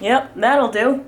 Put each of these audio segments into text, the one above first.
Yep, that'll do.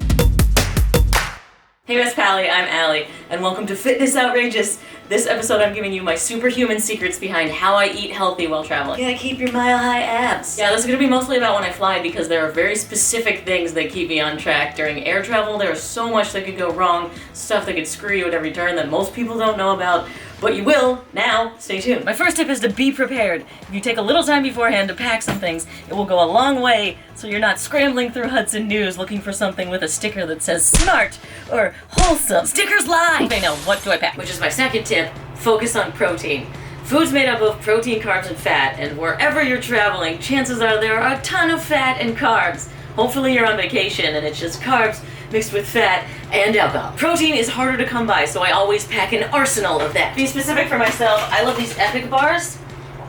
Hey Miss Pally, I'm Allie, and welcome to Fitness Outrageous. This episode I'm giving you my superhuman secrets behind how I eat healthy while traveling. You gotta keep your mile-high abs. Yeah, this is gonna be mostly about when I fly because there are very specific things that keep me on track. During air travel, there is so much that could go wrong, stuff that could screw you at every turn that most people don't know about, but you will now. Stay tuned. My first tip is to be prepared. If you take a little time beforehand to pack some things, it will go a long way so you're not scrambling through Hudson News looking for something with a sticker that says smart or wholesome. Stickers lie! Okay, now what do I pack? Which is my second tip, focus on protein. Food's made up of protein, carbs, and fat, and wherever you're traveling, chances are there are a ton of fat and carbs. Hopefully you're on vacation and it's just carbs mixed with fat and alcohol. Protein is harder to come by, so I always pack an arsenal of that. To be specific for myself, I love these Epic bars,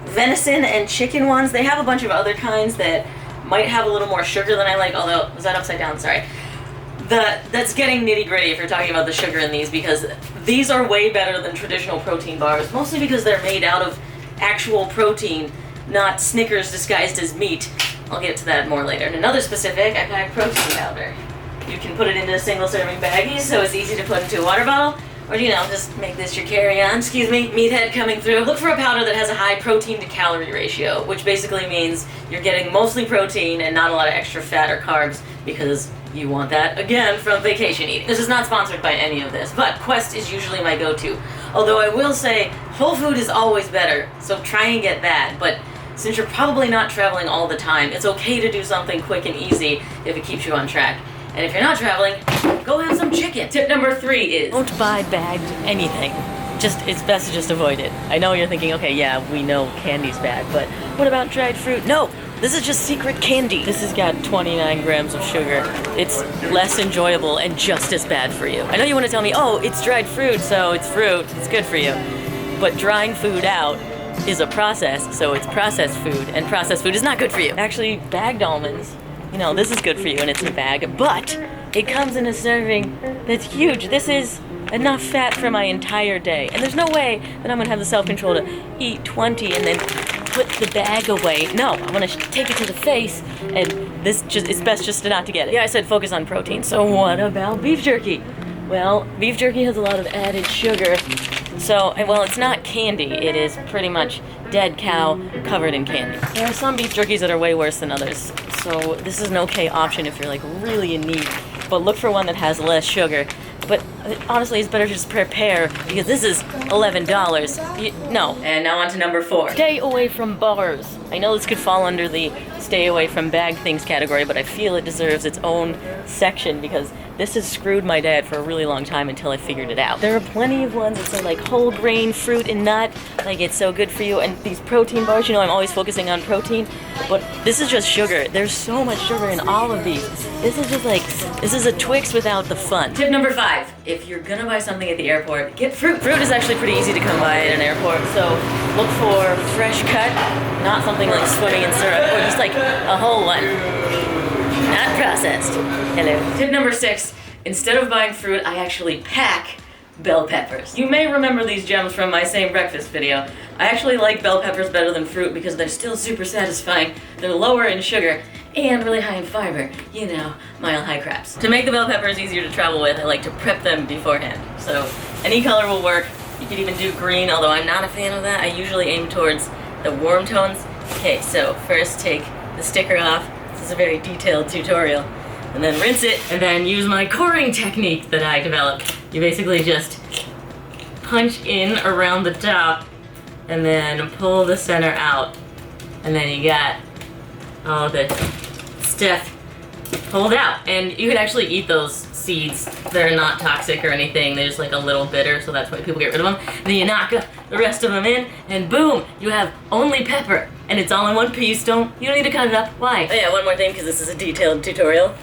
venison and chicken ones. They have a bunch of other kinds that might have a little more sugar than I like, although, was that upside down? Sorry. That's getting nitty gritty if you're talking about the sugar in these, because these are way better than traditional protein bars, mostly because they're made out of actual protein, not Snickers disguised as meat. I'll get to that more later. And another specific, I pack protein powder. You can put it into single serving baggies so it's easy to put into a water bottle, or just make this your carry-on. Excuse me, meathead coming through. Look for a powder that has a high protein to calorie ratio, which basically means you're getting mostly protein and not a lot of extra fat or carbs, because you want that, again, from vacation eating. This is not sponsored by any of this, but Quest is usually my go-to. Although I will say, whole food is always better, so try and get that. But since you're probably not traveling all the time, it's okay to do something quick and easy if it keeps you on track. And if you're not traveling, go have some chicken. Tip number 3 is, don't buy bagged anything. It's best to just avoid it. I know you're thinking, okay, yeah, we know candy's bad, but what about dried fruit? No, this is just secret candy. This has got 29 grams of sugar. It's less enjoyable and just as bad for you. I know you want to tell me, oh, it's dried fruit, so it's fruit, it's good for you. But drying food out is a process, so it's processed food, and processed food is not good for you. Actually, bagged almonds, this is good for you and it's in a bag, but it comes in a serving that's huge. This is enough fat for my entire day. And there's no way that I'm gonna have the self-control to eat 20 and then put the bag away. No, I'm gonna take it to the face, and it's best just not to get it. Yeah, I said focus on protein. So what about beef jerky? Well, beef jerky has a lot of added sugar. So, well, it's not candy. It is pretty much dead cow covered in candy. There are some beef jerkies that are way worse than others. So this is an okay option if you're really in need. But look for one that has less sugar. But honestly, it's better to just prepare, because this is $11. No. And now on to number 4. Stay away from bars. I know this could fall under the stay away from bagged things category, but I feel it deserves its own section because this has screwed my dad for a really long time until I figured it out. There are plenty of ones that say whole grain, fruit, and nut, it's so good for you. And these protein bars, I'm always focusing on protein, but this is just sugar. There's so much sugar in all of these. This is just this is a Twix without the fun. Tip number 5, if you're gonna buy something at the airport, get fruit. Fruit is actually pretty easy to come by at an airport, so look for fresh cut, not something like swimming in syrup, or just a whole one. Not processed. Hello. Tip number 6, instead of buying fruit, I actually pack bell peppers. You may remember these gems from my same breakfast video. I actually like bell peppers better than fruit because they're still super satisfying, they're lower in sugar, and really high in fiber. Mile-high craps. To make the bell peppers easier to travel with, I like to prep them beforehand. So any color will work. You could even do green, although I'm not a fan of that. I usually aim towards the warm tones. Okay, so first take the sticker off. This is a very detailed tutorial. And then rinse it, and then use my coring technique that I developed. You basically just punch in around the top, and then pull the center out. And then you got all the stuff pulled out. And you can actually eat those seeds. They're not toxic or anything. They're just a little bitter, so that's why people get rid of them. And then you knock the rest of them in, and boom, you have only pepper. And it's all in one piece. You don't need to cut it up. Why? Oh yeah, one more thing, because this is a detailed tutorial.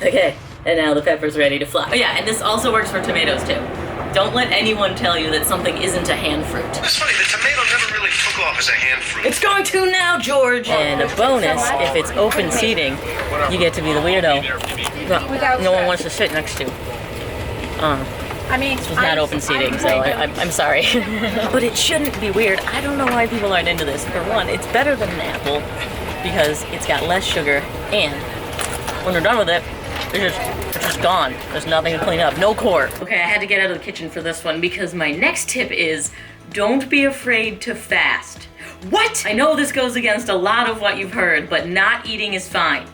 Okay, and now the pepper's ready to fly. Oh yeah, and this also works for tomatoes too. Don't let anyone tell you that something isn't a hand fruit. It's funny, the tomato never really took off as a hand fruit. It's going to now, George! And a bonus, if it's open seating, you get to be the weirdo no one wants to sit next to. This was not open seating, so I'm sorry. But it shouldn't be weird. I don't know why people aren't into this. For one, it's better than an apple because it's got less sugar, and when we're done with it, It's just gone. There's nothing to clean up. No core. Okay, I had to get out of the kitchen for this one because my next tip is don't be afraid to fast. What? I know this goes against a lot of what you've heard, but not eating is fine.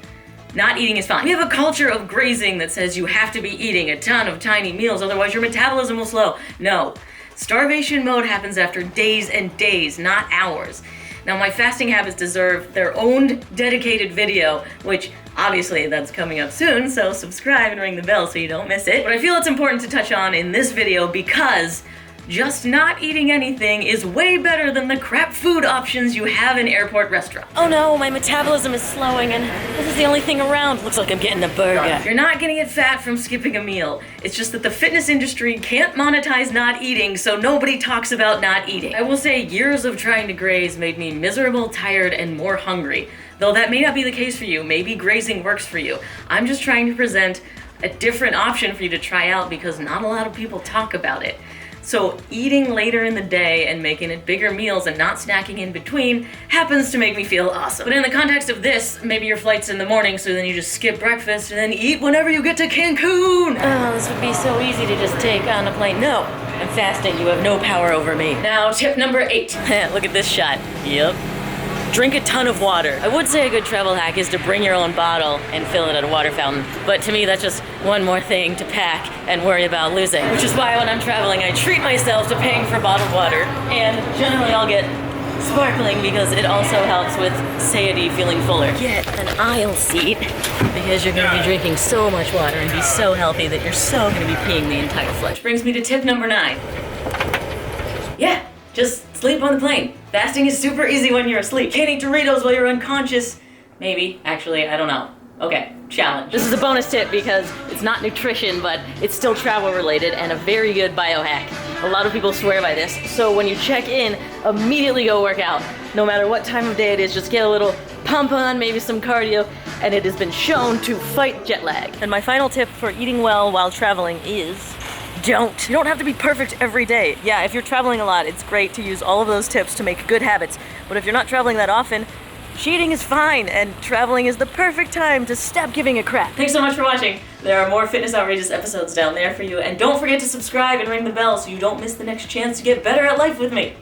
Not eating is fine. We have a culture of grazing that says you have to be eating a ton of tiny meals, otherwise your metabolism will slow. No. Starvation mode happens after days and days, not hours. Now, my fasting habits deserve their own dedicated video, which obviously that's coming up soon, so subscribe and ring the bell so you don't miss it. But I feel it's important to touch on in this video because just not eating anything is way better than the crap food options you have in airport restaurants. Oh no, my metabolism is slowing and this is the only thing around. Looks like I'm getting a burger. You're not gonna get fat from skipping a meal. It's just that the fitness industry can't monetize not eating, so nobody talks about not eating. I will say years of trying to graze made me miserable, tired, and more hungry. Though that may not be the case for you. Maybe grazing works for you. I'm just trying to present a different option for you to try out because not a lot of people talk about it. So eating later in the day and making it bigger meals and not snacking in between happens to make me feel awesome. But in the context of this, maybe your flight's in the morning, so then you just skip breakfast and then eat whenever you get to Cancun. Oh, this would be so easy to just take on a plane. No, I'm fasting. You have no power over me. Now, tip number 8. Look at this shot. Yep. Drink a ton of water. I would say a good travel hack is to bring your own bottle and fill it at a water fountain, but to me that's just one more thing to pack and worry about losing. Which is why when I'm traveling I treat myself to paying for bottled water, and generally I'll get sparkling because it also helps with satiety, feeling fuller. Get an aisle seat because you're gonna be drinking so much water and be so healthy that you're so gonna be peeing the entire flight. Which brings me to tip number 9. Yeah. Just sleep on the plane. Fasting is super easy when you're asleep. Can't eat Doritos while you're unconscious. Maybe, actually, I don't know. Okay, challenge. This is a bonus tip because it's not nutrition, but it's still travel related and a very good biohack. A lot of people swear by this. So when you check in, immediately go work out. No matter what time of day it is, just get a little pump on, maybe some cardio, and it has been shown to fight jet lag. And my final tip for eating well while traveling is don't. You don't have to be perfect every day. Yeah, if you're traveling a lot, it's great to use all of those tips to make good habits. But if you're not traveling that often, cheating is fine, and traveling is the perfect time to stop giving a crap. Thanks so much for watching. There are more Fitness Outrageous episodes down there for you, and don't forget to subscribe and ring the bell so you don't miss the next chance to get better at life with me.